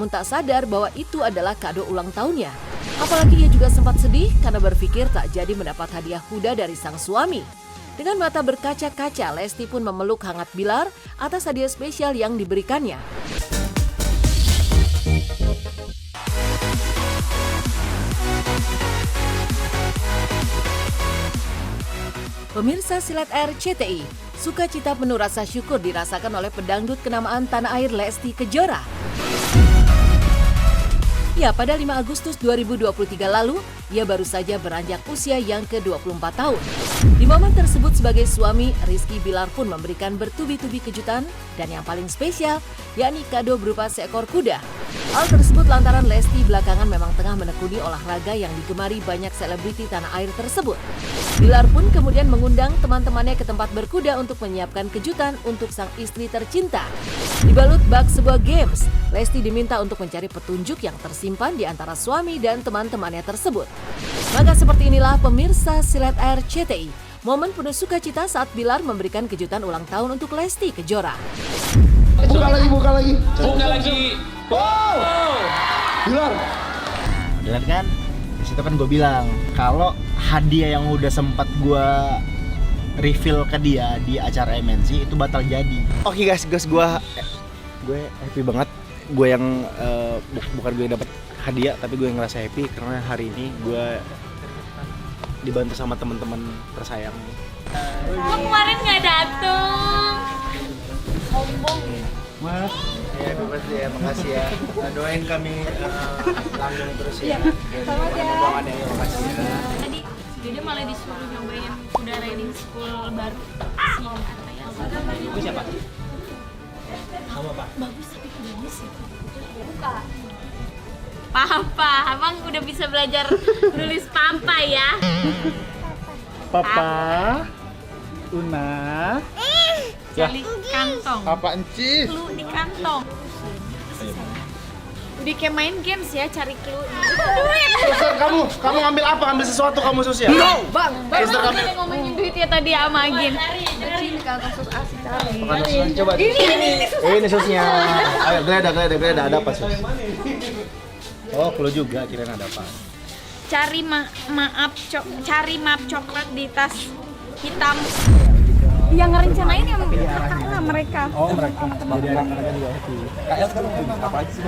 namun tak sadar bahwa itu adalah kado ulang tahunnya. Apalagi ia juga sempat sedih karena berpikir tak jadi mendapat hadiah kuda dari sang suami. Dengan mata berkaca-kaca, Lesti pun memeluk hangat Bilar atas hadiah spesial yang diberikannya. Pemirsa Silet RCTI, sukacita penuh rasa syukur dirasakan oleh pedangdut kenamaan tanah air Lesti Kejora. Ya, pada 5 Agustus 2023 lalu, ia baru saja beranjak usia yang ke-24 tahun. Di momen tersebut sebagai suami, Rizky Bilar pun memberikan bertubi-tubi kejutan dan yang paling spesial, yakni kado berupa seekor kuda. Hal tersebut lantaran Lesti belakangan memang tengah menekuni olahraga yang digemari banyak selebriti tanah air tersebut. Bilar pun kemudian mengundang teman-temannya ke tempat berkuda untuk menyiapkan kejutan untuk sang istri tercinta. Dibalut bak sebuah games, Lesti diminta untuk mencari petunjuk yang tersimpan di antara suami dan teman-temannya tersebut. Maka seperti inilah pemirsa Silet RCTI, momen penuh sukacita saat Bilar memberikan kejutan ulang tahun untuk Lesti Kejora. Buka lagi. Buka lagi. Wow. Bilar kan, di situ kan gue bilang kalau hadiah yang udah sempat gue reveal ke dia di acara MNC itu batal jadi. Oke guys, gue happy banget. Gue yang bukan gue dapat hadiah, tapi gue yang ngerasa happy karena hari ini gue dibantu sama teman-teman tersayang. Kok kemarin nggak dateng? Sombong. Mas, ya makasih ya. Doain kami langgeng terus ya. Selamat ya. Makasih ya. Tadi dia malah disuruh nyobain kuda riding school baru si apa ya? Itu siapa? Sama Pak. Bagus tapi kudanya sih. Buka. Papa, abang udah bisa belajar nulis papa ya. Papa, Una, Jali kantong. apa encis? Clue di kantong. Udah kayak main games ya, cari clue. Suster, kamu ngambil apa? Ngambil sesuatu kamu sus ya? No! Bang Suster, udah ngomongin duit ya tadi sama Agin. Coba. Ini susnya. Ayo geledah ada apa sus? Oh, clue juga kirain ada apa? Cari cari map coklat di tas hitam. Yang ngerencanain yang kakak lah mereka. Oh, mereka. Jadi anak-anaknya juga happy. KL sekarang apa aja sih?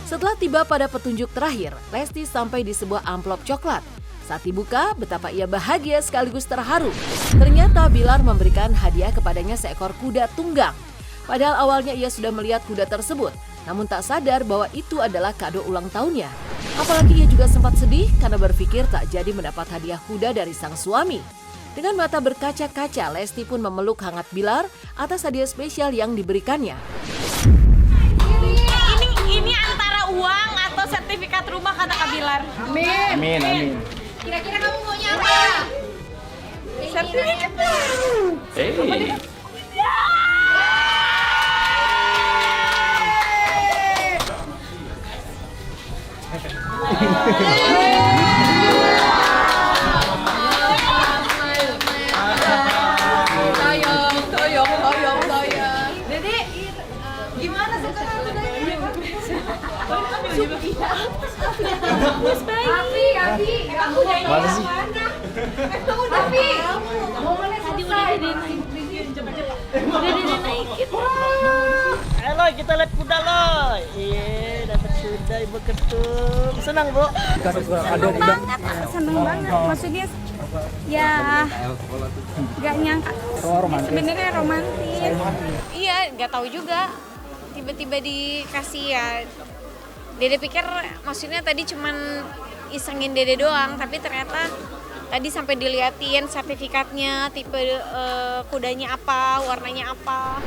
Setelah tiba pada petunjuk terakhir, Lesti sampai di sebuah amplop coklat. Saat dibuka, betapa ia bahagia sekaligus terharu. Ternyata Bilar memberikan hadiah kepadanya seekor kuda tunggang. Padahal awalnya ia sudah melihat kuda tersebut, namun tak sadar bahwa itu adalah kado ulang tahunnya. Apalagi ia juga sempat sedih karena berpikir tak jadi mendapat hadiah kuda dari sang suami. Dengan mata berkaca-kaca, Lesti pun memeluk hangat Bilar atas hadiah spesial yang diberikannya. Ini antara uang atau sertifikat rumah kata Kak Bilar. Amin. Kira-kira kamu maunya apa? Sertifikat. Hey. Toyong. Dede, gimana sekarang kudanya? Bagus bayi. Abi, emang kudanya Mana sih? mana? Abi, tadi udah Dede naikin. Udah Dede naikin. Halo, kita lihat kuda loh. Iya, dapat kuda Ibu Ketum. Senang, Bu? Seneng banget, maksudnya ya nggak nyangka, sebenarnya romantis. Iya, nggak tahu juga. Tiba-tiba dikasih ya. Dede pikir maksudnya tadi cuman isengin Dede doang, tapi ternyata tadi sampai diliatin sertifikatnya, tipe kudanya apa, warnanya apa.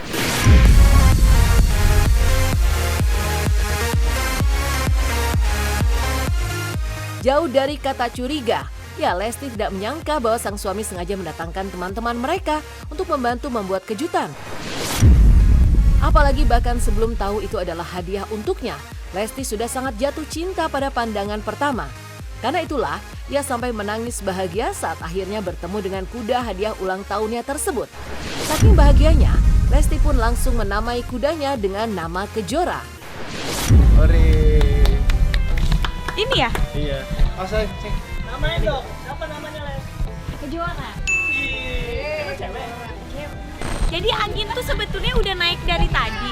Jauh dari kata curiga, ya Lesti tidak menyangka bahwa sang suami sengaja mendatangkan teman-teman mereka untuk membantu membuat kejutan. Apalagi bahkan sebelum tahu itu adalah hadiah untuknya, Lesti sudah sangat jatuh cinta pada pandangan pertama. Karena itulah, ia sampai menangis bahagia saat akhirnya bertemu dengan kuda hadiah ulang tahunnya tersebut. Saking bahagianya, Lesti pun langsung menamai kudanya dengan nama Kejora. Ore. Ini ya? Iya. Oh, saya cek. Namanya dong. Apa namanya, Les? Kejuaraan. Itu cewek. Jadi angin tuh sebetulnya udah naik dari tadi.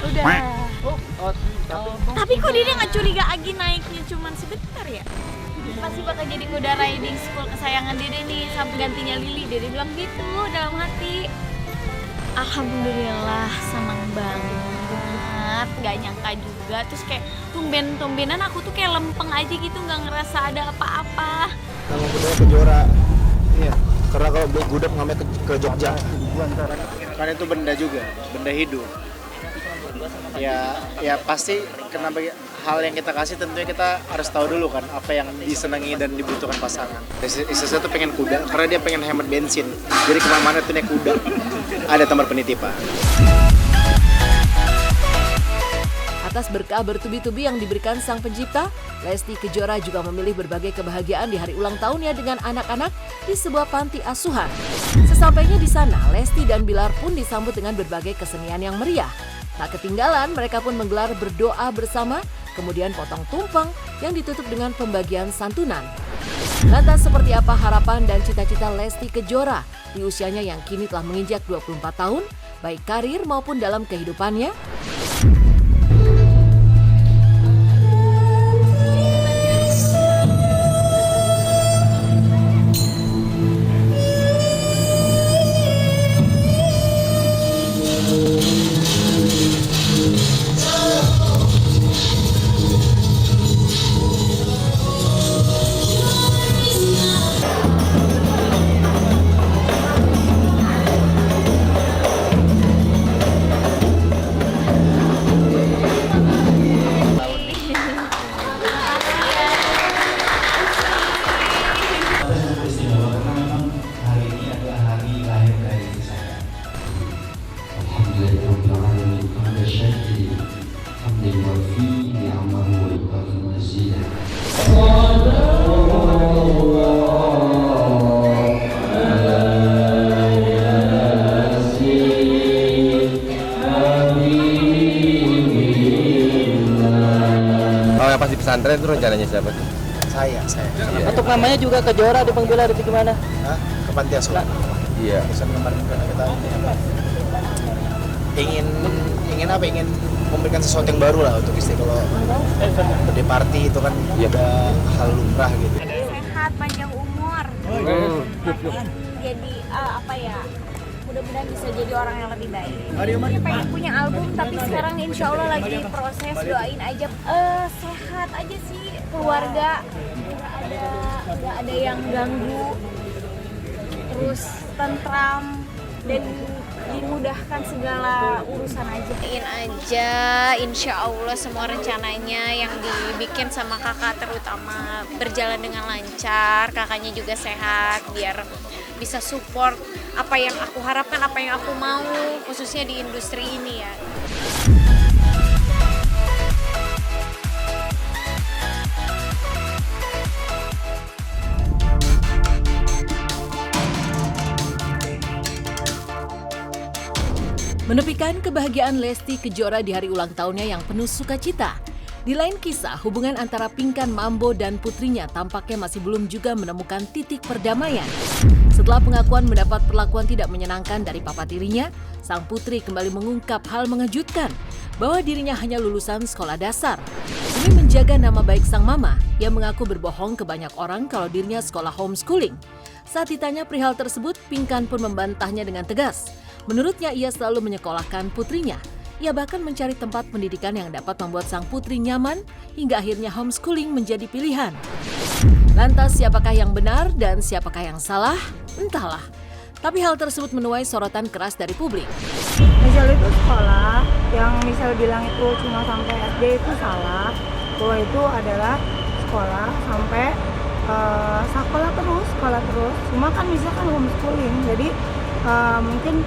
Udah. Tapi kok dia nggak curiga angin naiknya cuman sebentar ya? Pasti bakal jadi kuda riding school kesayangan Dede nih, sampai gantinya Lili. Dede bilang gitu dalam hati. Alhamdulillah, seneng banget. Gak nyangka juga. Terus kayak tumben-tumbenan aku tuh kayak lempeng aja gitu, nggak ngerasa ada apa-apa. Nama kudanya Kejora. Iya. Karena kalau beli gudeg ngambil ke Jogja. Kan itu benda juga, benda hidup. Ya pasti kenapa hal yang kita kasih tentunya kita harus tahu dulu kan apa yang disenangi dan dibutuhkan pasangan. Istri saya tuh pengen kuda karena dia pengen hemat bensin. Jadi kemana-mana tuh naik kuda. Ada tambar penitipan. Atas berkah bertubi-tubi yang diberikan Sang Pencipta, Lesti Kejora juga memilih berbagai kebahagiaan di hari ulang tahunnya dengan anak-anak di sebuah panti asuhan. Sesampainya di sana, Lesti dan Bilar pun disambut dengan berbagai kesenian yang meriah. Tak ketinggalan, mereka pun menggelar berdoa bersama, kemudian potong tumpeng yang ditutup dengan pembagian santunan. Lantas seperti apa harapan dan cita-cita Lesti Kejora di usianya yang kini telah menginjak 24 tahun, baik karir maupun dalam kehidupannya? Pas di pesantren itu rencananya siapa? Saya. Iya. Untuk namanya juga Kejora dipanggil ada di gimana? Hah? Ke panti asuhan. Iya. Pesan kemarin karena kita ingin memberikan sesuatu yang baru lah untuk istri. Kalau birthday party itu kan ada hal lumrah gitu. Sehat, panjang umur. Jadi apa ya? Mudah-mudahan bisa jadi orang yang lebih baik. Dia pengen punya album tapi sekarang insya Allah lagi proses, doain aja. Sehat aja sih, keluarga nggak ada yang ganggu, terus tentram dan dimudahkan segala urusan aja. Doain aja, insya Allah semua rencananya yang dibikin sama kakak terutama berjalan dengan lancar, kakaknya juga sehat biar bisa support apa yang aku harapkan, apa yang aku mau, khususnya di industri ini ya. Menepikan kebahagiaan Lesti Kejora di hari ulang tahunnya yang penuh sukacita. Di lain kisah, hubungan antara Pinkan Mambo dan putrinya tampaknya masih belum juga menemukan titik perdamaian. Setelah pengakuan mendapat perlakuan tidak menyenangkan dari papa tirinya, sang putri kembali mengungkap hal mengejutkan bahwa dirinya hanya lulusan sekolah dasar. Demi menjaga nama baik sang mama, ia mengaku berbohong ke banyak orang kalau dirinya sekolah homeschooling. Saat ditanya perihal tersebut, Pinkan pun membantahnya dengan tegas. Menurutnya ia selalu menyekolahkan putrinya. Ia bahkan mencari tempat pendidikan yang dapat membuat sang putri nyaman hingga akhirnya homeschooling menjadi pilihan. Lantas siapakah yang benar dan siapakah yang salah? Entahlah. Tapi hal tersebut menuai sorotan keras dari publik. Misal itu sekolah, yang misal bilang itu cuma sampai SD itu salah. Bahwa itu adalah sekolah sampai sekolah terus. Cuma kan misalkan homeschooling, jadi mungkin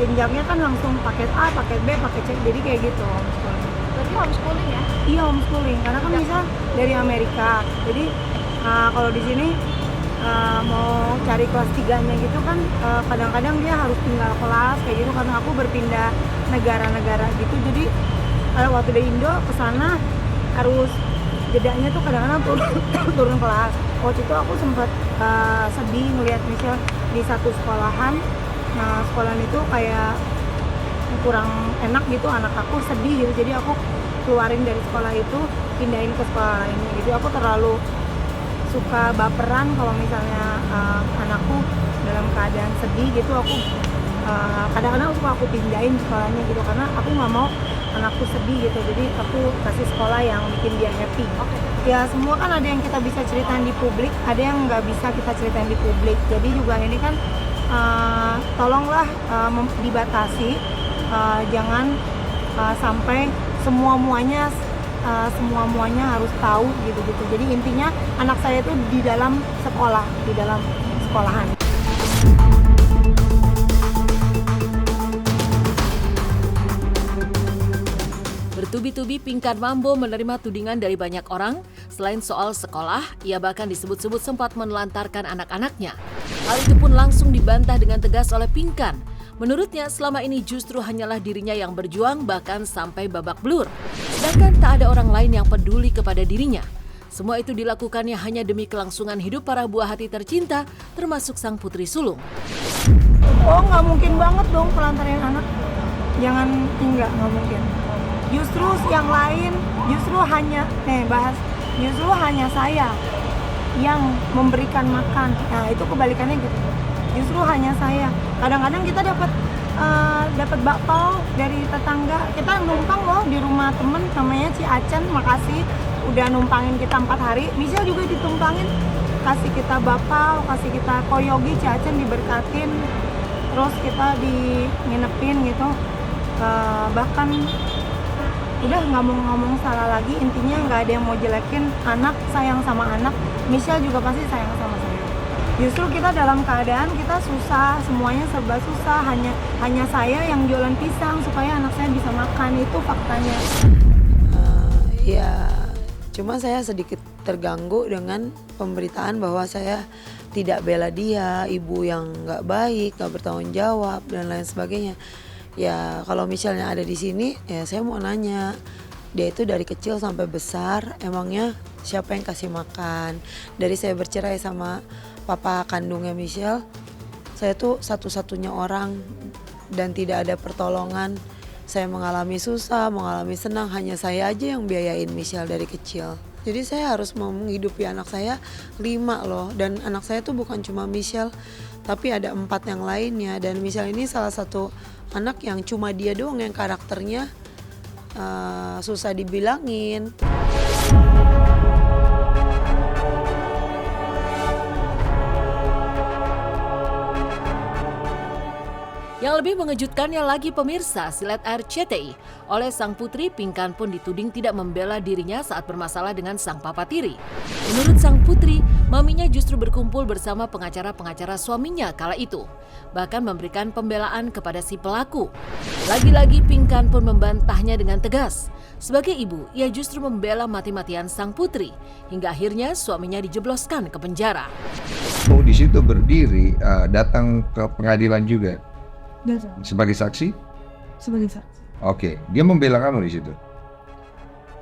jenjangnya kan langsung paket A, paket B, paket C, jadi kayak gitu homeschooling. homeschooling ya? Iya homeschooling, karena kan misal dari Amerika. Jadi kalau di sini mau cari kelas 3-nya gitu kan kadang-kadang dia harus tinggal kelas kayak gitu karena aku berpindah negara-negara gitu. Jadi waktu dari Indo ke sana harus jedanya tuh kadang-kadang turun kelas. Waktu itu aku sempat sedih ngelihat misal di satu sekolahan. Nah, sekolahan itu kayak kurang enak gitu, anak aku sedih gitu. Jadi aku keluarin dari sekolah itu, pindahin ke sekolah lainnya. Jadi aku terlalu suka baperan kalau misalnya anakku dalam keadaan sedih gitu. Aku kadang-kadang suka aku pindahin sekolahnya gitu karena aku nggak mau anakku sedih gitu. Jadi aku kasih sekolah yang bikin dia happy. Ya semua kan ada yang kita bisa ceritain di publik, ada yang nggak bisa kita ceritain di publik. Jadi juga ini kan tolonglah dibatasi, jangan sampai semua muanya harus tahu gitu. Jadi intinya anak saya itu di dalam sekolah, di dalam sekolahan. Bertubi-tubi Pinkan Mambo menerima tudingan dari banyak orang. Selain soal sekolah, ia bahkan disebut-sebut sempat menelantarkan anak-anaknya. Hal itu pun langsung dibantah dengan tegas oleh Pinkan. Menurutnya selama ini justru hanyalah dirinya yang berjuang bahkan sampai babak belur. Sedangkan tak ada orang lain yang peduli kepada dirinya. Semua itu dilakukannya hanya demi kelangsungan hidup para buah hati tercinta termasuk sang putri sulung. Oh nggak mungkin banget dong pelantarin anak. Nggak mungkin. Justru yang lain justru hanya saya yang memberikan makan. Nah itu kebalikannya gitu. Justru hanya saya. Kadang-kadang kita dapat bakpao dari tetangga. Kita numpang loh di rumah temen namanya Ci Acen. Makasih udah numpangin kita 4 hari. Michelle juga ditumpangin, kasih kita bakpao, kasih kita koyogi. Ci Acen diberkatin. Terus kita nginepin gitu. Bahkan udah nggak mau ngomong salah lagi. Intinya nggak ada yang mau jelekin anak, sayang sama anak. Michelle juga pasti sayang sama saya. Justru kita dalam keadaan kita susah, semuanya serba susah. Hanya saya yang jualan pisang supaya anak saya bisa makan, itu faktanya. Ya, cuma saya sedikit terganggu dengan pemberitaan bahwa saya tidak bela dia, ibu yang nggak baik, nggak bertanggung jawab dan lain sebagainya. Ya kalau misalnya ada di sini, ya saya mau nanya, dia itu dari kecil sampai besar, emangnya siapa yang kasih makan? Dari saya bercerai sama papa kandungnya Michelle, saya tuh satu-satunya orang dan tidak ada pertolongan. Saya mengalami susah, mengalami senang, hanya saya aja yang biayain Michelle dari kecil. Jadi saya harus menghidupi anak saya 5 loh, dan anak saya tuh bukan cuma Michelle, tapi ada 4 yang lainnya. Dan Michelle ini salah satu anak yang cuma dia doang yang karakternya susah dibilangin. Yang lebih mengejutkannya lagi pemirsa, silet RCTI. Oleh sang putri, Pinkan pun dituding tidak membela dirinya saat bermasalah dengan sang papa tiri. Menurut sang putri, maminya justru berkumpul bersama pengacara-pengacara suaminya kala itu. Bahkan memberikan pembelaan kepada si pelaku. Lagi-lagi Pinkan pun membantahnya dengan tegas. Sebagai ibu, ia justru membela mati-matian sang putri. Hingga akhirnya suaminya dijebloskan ke penjara. Di situ berdiri, datang ke pengadilan juga. Sebagai saksi? Sebagai saksi. Oke, dia membela kamu di situ?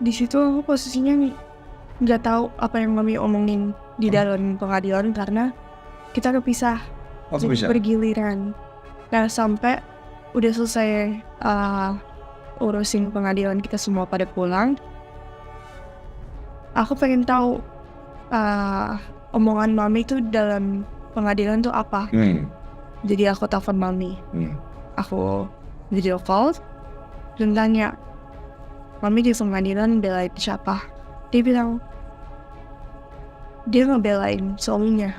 Di situ aku posisinya nggak tahu apa yang mami omongin di dalam pengadilan karena kita kepisah. Jadi bergiliran. Nah sampai udah selesai urusin pengadilan, kita semua pada pulang. Aku pengen tahu omongan mami itu dalam pengadilan tuh apa. Jadi aku telepon mami, aku video call dan tanya, mami di pengadilan belain siapa? Dia bilang, dia ngebelain suaminya.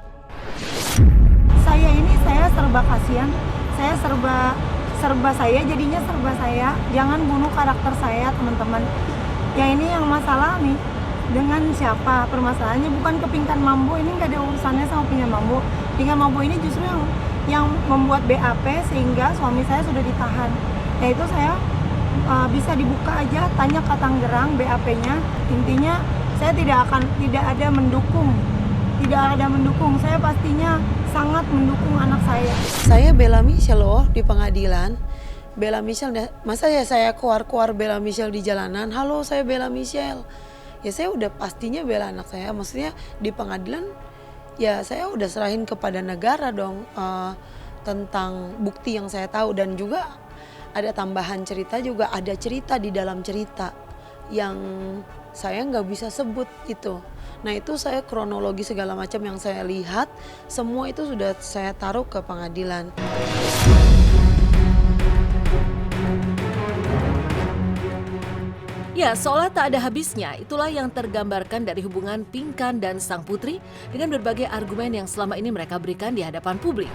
Saya serba kasihan, saya serba saya, jadinya serba saya. Jangan bunuh karakter saya teman-teman. Ya ini yang masalah nih, dengan siapa permasalahannya, bukan ke Pinkan Mambo. Ini nggak ada urusannya sama Pinkan Mambo. Pinkan Mambo ini justru yang membuat BAP sehingga suami saya sudah ditahan. Yaitu saya bisa dibuka aja, tanya ke Tangerang BAP-nya. Intinya saya tidak ada mendukung. Saya pastinya sangat mendukung anak saya. Saya bela Michelle loh di pengadilan. Bela Michelle, masa ya saya keluar bela Michelle di jalanan. Halo, saya bela Michelle. Ya saya udah pastinya bela anak saya. Maksudnya di pengadilan ya saya udah serahin kepada negara dong tentang bukti yang saya tahu. Dan juga ada tambahan cerita juga, ada cerita di dalam cerita yang saya nggak bisa sebut gitu. Nah itu saya kronologi segala macam yang saya lihat, semua itu sudah saya taruh ke pengadilan. Ya, seolah tak ada habisnya, itulah yang tergambarkan dari hubungan Pinkan dan sang putri dengan berbagai argumen yang selama ini mereka berikan di hadapan publik.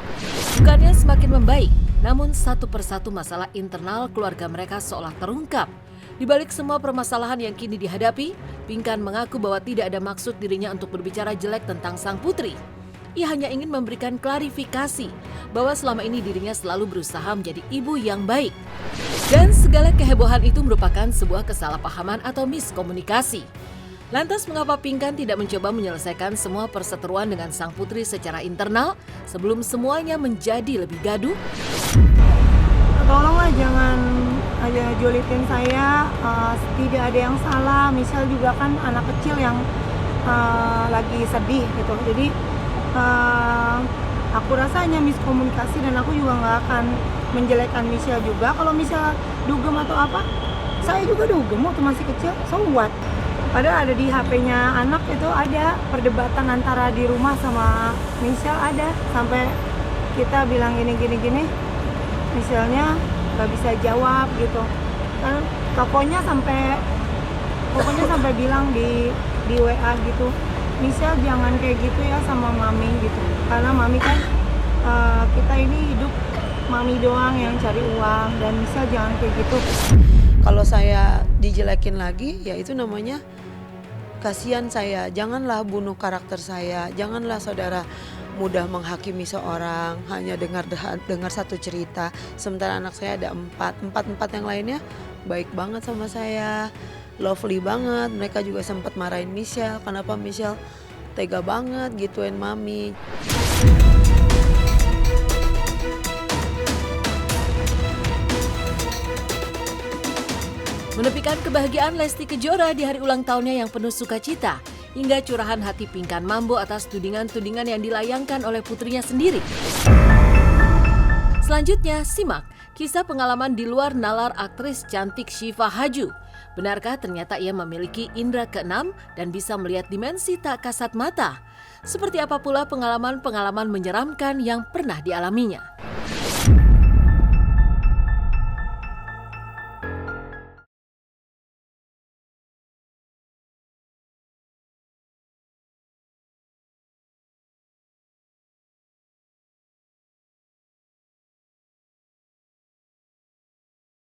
Bukannya semakin membaik, namun satu persatu masalah internal keluarga mereka seolah terungkap. Di balik semua permasalahan yang kini dihadapi, Pinkan mengaku bahwa tidak ada maksud dirinya untuk berbicara jelek tentang sang putri. Ia hanya ingin memberikan klarifikasi bahwa selama ini dirinya selalu berusaha menjadi ibu yang baik. Dan segala kehebohan itu merupakan sebuah kesalahpahaman atau miskomunikasi. Lantas mengapa Pinkan tidak mencoba menyelesaikan semua perseteruan dengan sang putri secara internal sebelum semuanya menjadi lebih gaduh? Tolonglah jangan julitin saya, tidak ada yang salah. Michelle juga kan anak kecil yang lagi sedih gitu. Jadi aku rasa hanya miskomunikasi dan aku juga nggak akan menjelekkan Michelle juga. Kalau Michelle dugem atau apa, saya juga dugem waktu masih kecil, so what? Padahal ada di HP-nya anak itu ada perdebatan antara di rumah sama Michelle ada. Sampai kita bilang gini, Michelle-nya nggak bisa jawab gitu. Kan pokoknya sampai bilang di WA gitu, Michelle jangan kayak gitu ya sama mami gitu. Karena mami kan kita ini hidup mami doang yang cari uang, dan Michelle jangan kayak gitu. Kalau saya dijelekin lagi, ya itu namanya kasihan saya. Janganlah bunuh karakter saya. Janganlah saudara mudah menghakimi seorang hanya dengar satu cerita. Sementara anak saya ada empat yang lainnya baik banget sama saya, lovely banget. Mereka juga sempat marahin Michelle, kenapa Michelle tega banget gituin mami. Menepikan kebahagiaan Lesti Kejora di hari ulang tahunnya yang penuh sukacita, hingga curahan hati Pinkan Mambo atas tudingan-tudingan yang dilayangkan oleh putrinya sendiri. Selanjutnya, simak kisah pengalaman di luar nalar aktris cantik Syifa Haju. Benarkah ternyata ia memiliki indera keenam dan bisa melihat dimensi tak kasat mata? Seperti apa pula pengalaman-pengalaman menyeramkan yang pernah dialaminya?